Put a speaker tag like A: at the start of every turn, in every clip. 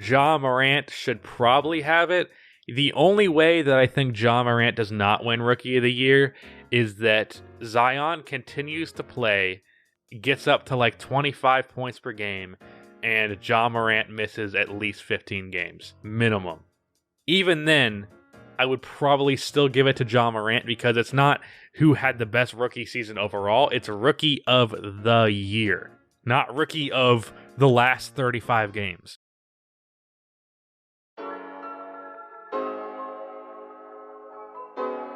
A: Ja Morant should probably have it. The only way that I think Ja Morant does not win Rookie of the Year is that Zion continues to play, gets up to like 25 points per game, and Ja Morant misses at least 15 games, minimum. Even then, I would probably still give it to Ja Morant because it's not who had the best rookie season overall, it's Rookie of the Year, not Rookie of the last 35 games.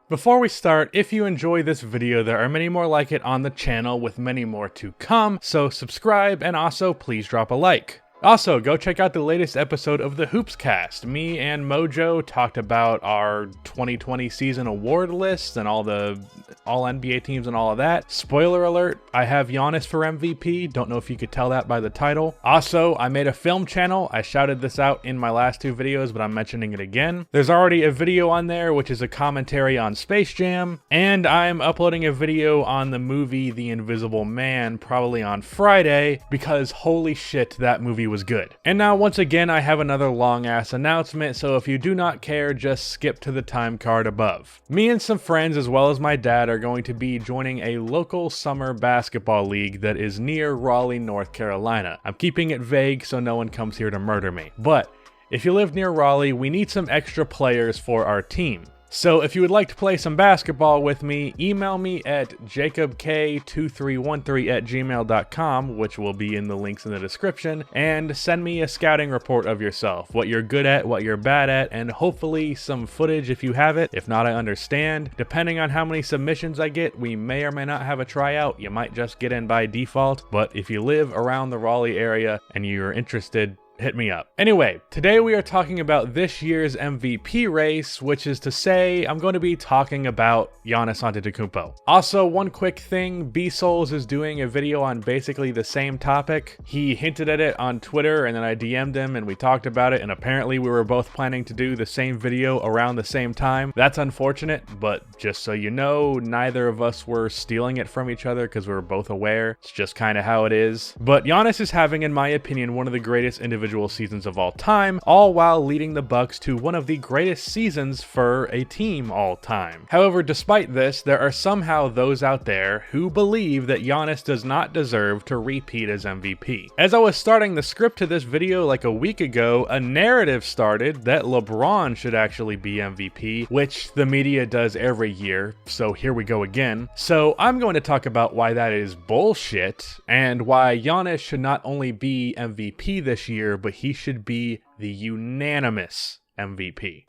A: Before we start, if you enjoy this video, there are many more like it on the channel with many more to come, so subscribe and also please drop a like. Also, go check out the latest episode of the Hoops Cast. Me and Mojo talked about our 2020 season award lists and all NBA teams and all of that. Spoiler alert, I have Giannis for MVP. Don't know if you could tell that by the title. Also, I made a film channel. I shouted this out in my last two videos, but I'm mentioning it again. There's already a video on there, which is a commentary on Space Jam. And I'm uploading a video on the movie The Invisible Man, probably on Friday, because holy shit, that movie was good. And now once again I have another long ass announcement, so if you do not care, just skip to the time card above. Me and some friends as well as my dad are going to be joining a local summer basketball league that is near Raleigh, North Carolina. I'm keeping it vague so no one comes here to murder me. But if you live near Raleigh, we need some extra players for our team. So if you would like to play some basketball with me, email me at jacobk2313@gmail.com, which will be in the links in the description, and send me a scouting report of yourself, what you're good at, what you're bad at, and hopefully some footage if you have it. If not, I understand. Depending on how many submissions I get, we may or may not have a tryout. You might just get in by default, but if you live around the Raleigh area and you're interested, hit me up. Anyway, today we are talking about this year's MVP race, which is to say I'm going to be talking about Giannis Antetokounmpo. Also, one quick thing, B-Souls is doing a video on basically the same topic. He hinted at it on Twitter and then I DM'd him and we talked about it, and apparently we were both planning to do the same video around the same time. That's unfortunate, but just so you know, neither of us were stealing it from each other because we were both aware. It's just kind of how it is. But Giannis is having, in my opinion, one of the greatest individual seasons of all time, all while leading the Bucks to one of the greatest seasons for a team all time. However, despite this, there are somehow those out there who believe that Giannis does not deserve to repeat as MVP. As I was starting the script to this video like a week ago, a narrative started that LeBron should actually be MVP, which the media does every year, so here we go again. So I'm going to talk about why that is bullshit, and why Giannis should not only be MVP this year, but he should be the unanimous MVP.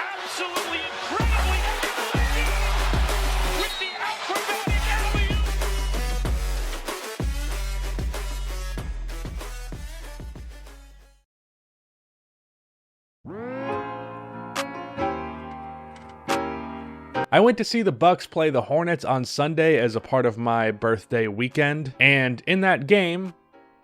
B: Absolutely incredibly with the acrobatic alley-oop.
A: I went to see the Bucks play the Hornets on Sunday as a part of my birthday weekend, and in that game,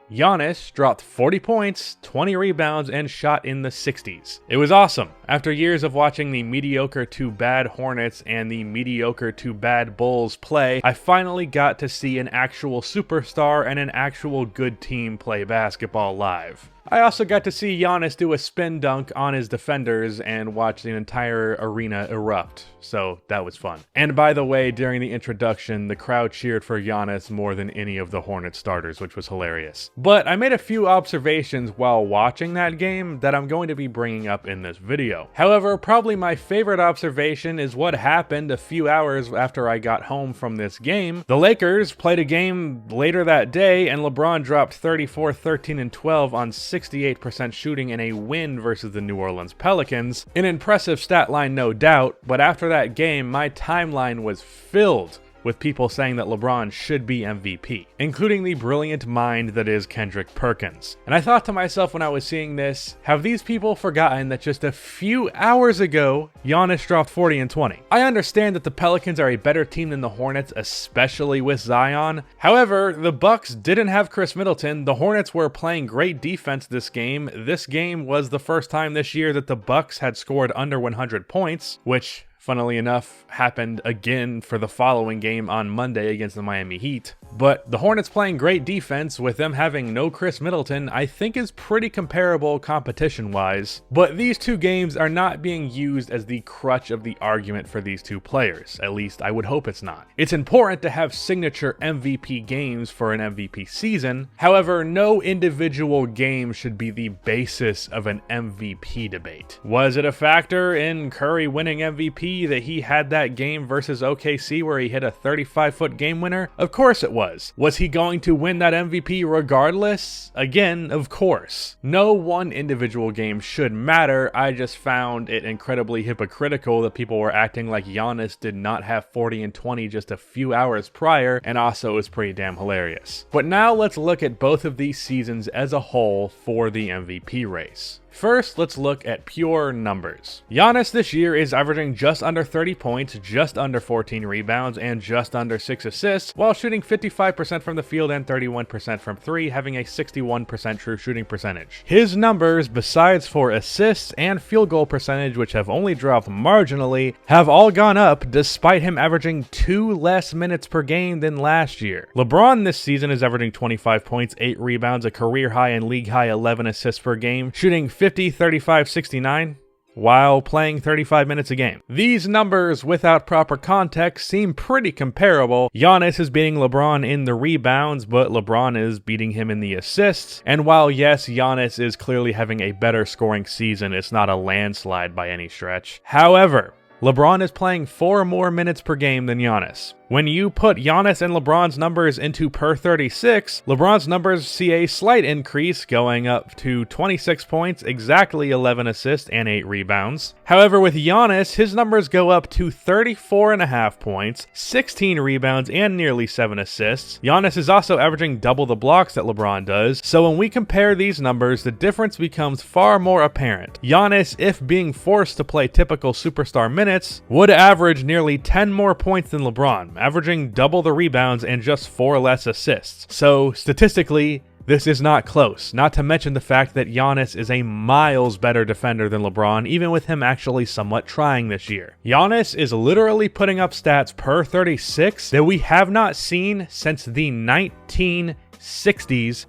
A: Giannis dropped 40 points, 20 rebounds, and shot in the 60s. It was awesome. After years of watching the mediocre to bad Hornets and the mediocre to bad Bulls play, I finally got to see an actual superstar and an actual good team play basketball live. I also got to see Giannis do a spin dunk on his defenders and watch the entire arena erupt, so that was fun. And by the way, during the introduction, the crowd cheered for Giannis more than any of the Hornets starters, which was hilarious. But I made a few observations while watching that game that I'm going to be bringing up in this video. However, probably my favorite observation is what happened a few hours after I got home from this game. The Lakers played a game later that day, and LeBron dropped 34, 13, and 12 on 68% shooting in a win versus the New Orleans Pelicans. An impressive stat line, no doubt, but after that game, my timeline was filled with people saying that LeBron should be MVP, including the brilliant mind that is Kendrick Perkins. And I thought to myself when I was seeing this, have these people forgotten that just a few hours ago, Giannis dropped 40 and 20? I understand that the Pelicans are a better team than the Hornets, especially with Zion. However, the Bucks didn't have Chris Middleton. The Hornets were playing great defense this game. This game was the first time this year that the Bucks had scored under 100 points, which funnily enough, happened again for the following game on Monday against the Miami Heat. But the Hornets playing great defense with them having no Chris Middleton, I think is pretty comparable competition-wise. But these two games are not being used as the crutch of the argument for these two players. At least I would hope it's not. It's important to have signature MVP games for an MVP season. However, no individual game should be the basis of an MVP debate. Was it a factor in Curry winning MVP that he had that game versus OKC where he hit a 35-foot game winner? Of course it was. Was he going to win that MVP regardless? Again, of course. No one individual game should matter. I just found it incredibly hypocritical that people were acting like Giannis did not have 40 and 20 just a few hours prior, and also was pretty damn hilarious. But now let's look at both of these seasons as a whole for the MVP race. First, let's look at pure numbers. Giannis this year is averaging just under 30 points, just under 14 rebounds, and just under 6 assists, while shooting 55% from the field and 31% from 3, having a 61% true shooting percentage. His numbers, besides for assists and field goal percentage, which have only dropped marginally, have all gone up despite him averaging 2 less minutes per game than last year. LeBron this season is averaging 25 points, 8 rebounds, a career high and league high 11 assists per game, shooting 50, 35, 69, while playing 35 minutes a game. These numbers, without proper context, seem pretty comparable. Giannis is beating LeBron in the rebounds, but LeBron is beating him in the assists. And while yes, Giannis is clearly having a better scoring season, it's not a landslide by any stretch. However, LeBron is playing 4 more minutes per game than Giannis. When you put Giannis and LeBron's numbers into per 36, LeBron's numbers see a slight increase, going up to 26 points, exactly 11 assists, and 8 rebounds. However, with Giannis, his numbers go up to 34.5 points, 16 rebounds, and nearly 7 assists. Giannis is also averaging double the blocks that LeBron does, so when we compare these numbers, the difference becomes far more apparent. Giannis, if being forced to play typical superstar minutes, would average nearly 10 more points than LeBron, averaging double the rebounds and just 4 less assists. So statistically, this is not close, not to mention the fact that Giannis is a miles better defender than LeBron, even with him actually somewhat trying this year. Giannis is literally putting up stats per 36 that we have not seen since the 1960s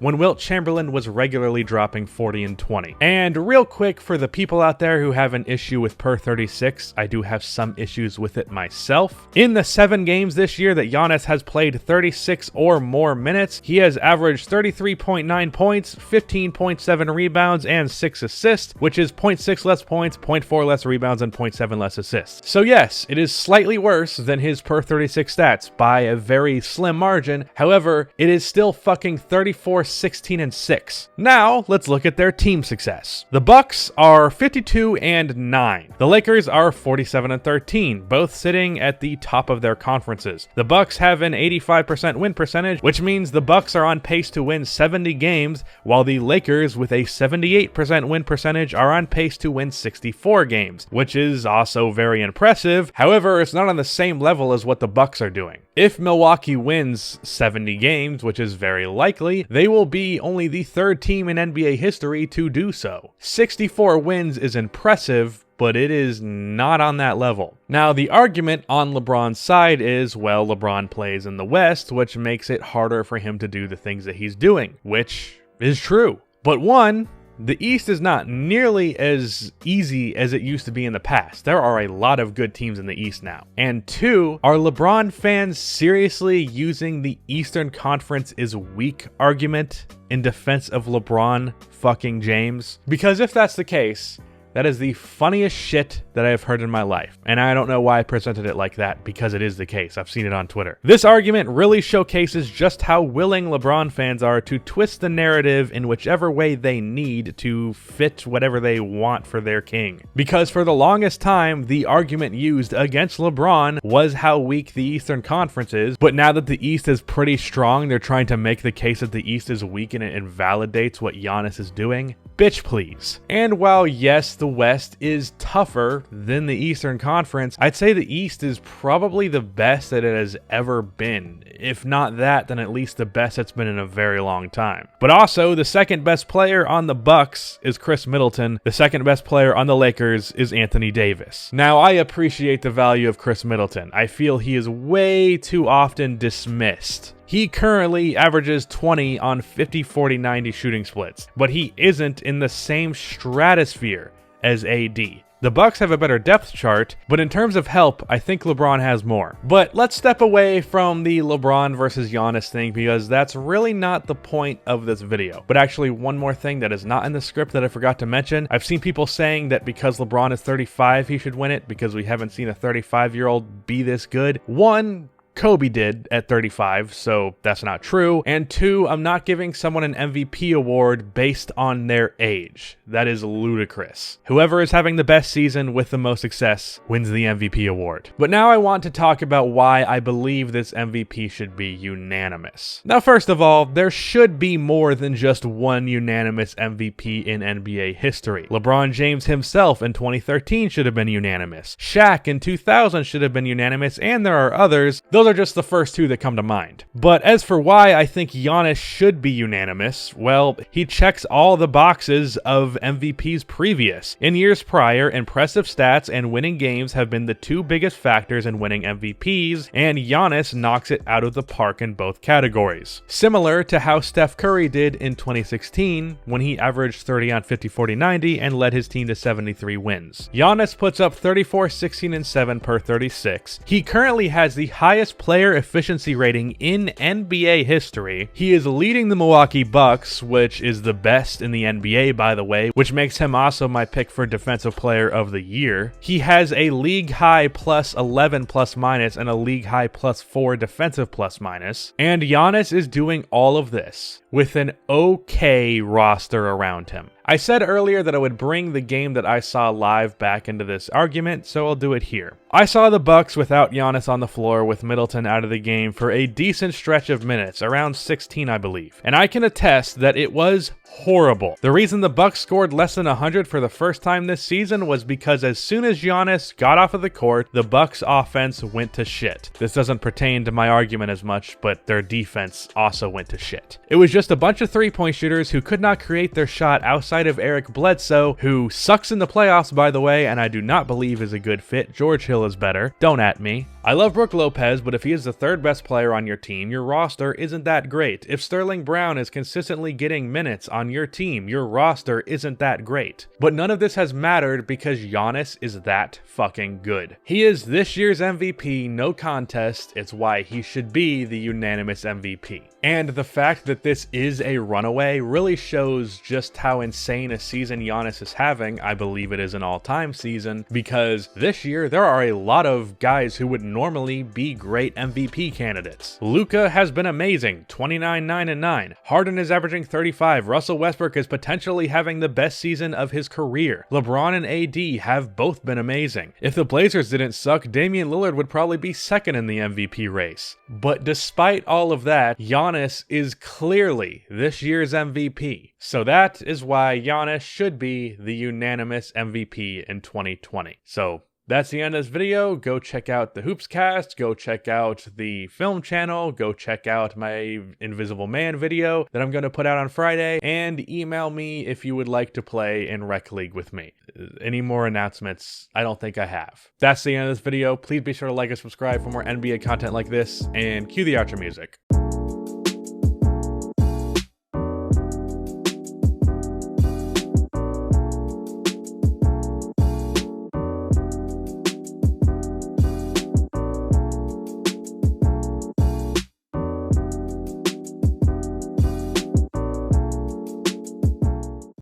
A: when Wilt Chamberlain was regularly dropping 40 and 20. And real quick, for the people out there who have an issue with per 36, I do have some issues with it myself. In the 7 games this year that Giannis has played 36 or more minutes, he has averaged 33.9 points, 15.7 rebounds, and 6 assists, which is 0.6 less points, 0.4 less rebounds, and 0.7 less assists. So yes, it is slightly worse than his per 36 stats by a very slim margin. However, it is still fucking 34, 16, and 6. Now, let's look at their team success. The Bucks are 52 and 9. The Lakers are 47 and 13, both sitting at the top of their conferences. The Bucks have an 85% win percentage, which means the Bucks are on pace to win 70 games, while the Lakers, with a 78% win percentage, are on pace to win 64 games, which is also very impressive. However, it's not on the same level as what the Bucks are doing. If Milwaukee wins 70 games, which is very likely, they will be only the 3rd team in NBA history to do so. 64 wins is impressive, but it is not on that level. Now, the argument on LeBron's side is, well, LeBron plays in the West, which makes it harder for him to do the things that he's doing, which is true. But one, the East is not nearly as easy as it used to be in the past. There are a lot of good teams in the East now. And 2, are LeBron fans seriously using the Eastern Conference is weak argument in defense of LeBron fucking James? Because if that's the case, that is the funniest shit that I have heard in my life. And I don't know why I presented it like that, because it is the case. I've seen it on Twitter. This argument really showcases just how willing LeBron fans are to twist the narrative in whichever way they need to fit whatever they want for their king. Because for the longest time, the argument used against LeBron was how weak the Eastern Conference is. But now that the East is pretty strong, they're trying to make the case that the East is weak and it invalidates what Giannis is doing. Bitch please. And while yes, the West is tougher than the Eastern Conference, I'd say the East is probably the best that it has ever been. If not that, then at least the best it's been in a very long time. But also, the second best player on the Bucks is Chris Middleton. The second best player on the Lakers is Anthony Davis. Now, I appreciate the value of Chris Middleton. I feel he is way too often dismissed. He currently averages 20 on 50, 40, 90 shooting splits, but he isn't in the same stratosphere as AD. The Bucks have a better depth chart, but in terms of help, I think LeBron has more. But let's step away from the LeBron versus Giannis thing because that's really not the point of this video. But actually, one more thing that is not in the script that I forgot to mention. I've seen people saying that because LeBron is 35, he should win it because we haven't seen a 35-year-old be this good. One, Kobe did at 35, so that's not true. And two, I'm not giving someone an MVP award based on their age. That is ludicrous. Whoever is having the best season with the most success wins the MVP award. But now I want to talk about why I believe this MVP should be unanimous. Now, first of all, there should be more than just one unanimous MVP in NBA history. LeBron James himself in 2013 should have been unanimous. Shaq in 2000 should have been unanimous, and there are others. Those are just the first two that come to mind. But as for why I think Giannis should be unanimous, well, he checks all the boxes of MVPs previous. In years prior, impressive stats and winning games have been the two biggest factors in winning MVPs, and Giannis knocks it out of the park in both categories. Similar to how Steph Curry did in 2016 when he averaged 30 on 50, 40, 90 and led his team to 73 wins. Giannis puts up 34, 16, and 7 per 36. He currently has the highest player efficiency rating in NBA history. He is leading the Milwaukee Bucks, which is the best in the NBA, by the way, which makes him also my pick for Defensive Player of the Year. He has a league high plus 11 plus minus and a league high plus 4 defensive plus minus. And Giannis is doing all of this with an okay roster around him. I said earlier that I would bring the game that I saw live back into this argument, so I'll do it here. I saw the Bucks without Giannis on the floor with Middleton out of the game for a decent stretch of minutes, around 16 I believe. And I can attest that it was horrible. The reason the Bucks scored less than 100 for the first time this season was because as soon as Giannis got off of the court, the Bucks offense went to shit. This doesn't pertain to my argument as much, but their defense also went to shit. It was just a bunch of three-point shooters who could not create their shot outside of Eric Bledsoe, who sucks in the playoffs by the way, and I do not believe is a good fit. George Hill is better. Don't at me. I love Brook Lopez, but if he is the third best player on your team, your roster isn't that great. If Sterling Brown is consistently getting minutes on your team, your roster isn't that great. But none of this has mattered because Giannis is that fucking good. He is this year's MVP, no contest. It's why he should be the unanimous MVP. And the fact that this is a runaway really shows just how insane a season Giannis is having. I believe it is an all-time season because this year there are a lot of guys who would normally be great MVP candidates. Luka has been amazing, 29, 9, and 9. Harden is averaging 35. Russell Westbrook is potentially having the best season of his career. LeBron and AD have both been amazing. If the Blazers didn't suck, Damian Lillard would probably be second in the MVP race. But despite all of that, Giannis is clearly this year's MVP. So that is why Giannis should be the unanimous MVP in 2020. So that's the end of this video. Go check out the Hoopscast, go check out the film channel, go check out my Invisible Man video that I'm going to put out on Friday, and email me if you would like to play in Rec League with me. Any more announcements? I don't think I have. That's the end of this video. Please be sure to like and subscribe for more NBA content like this, and cue the outro music.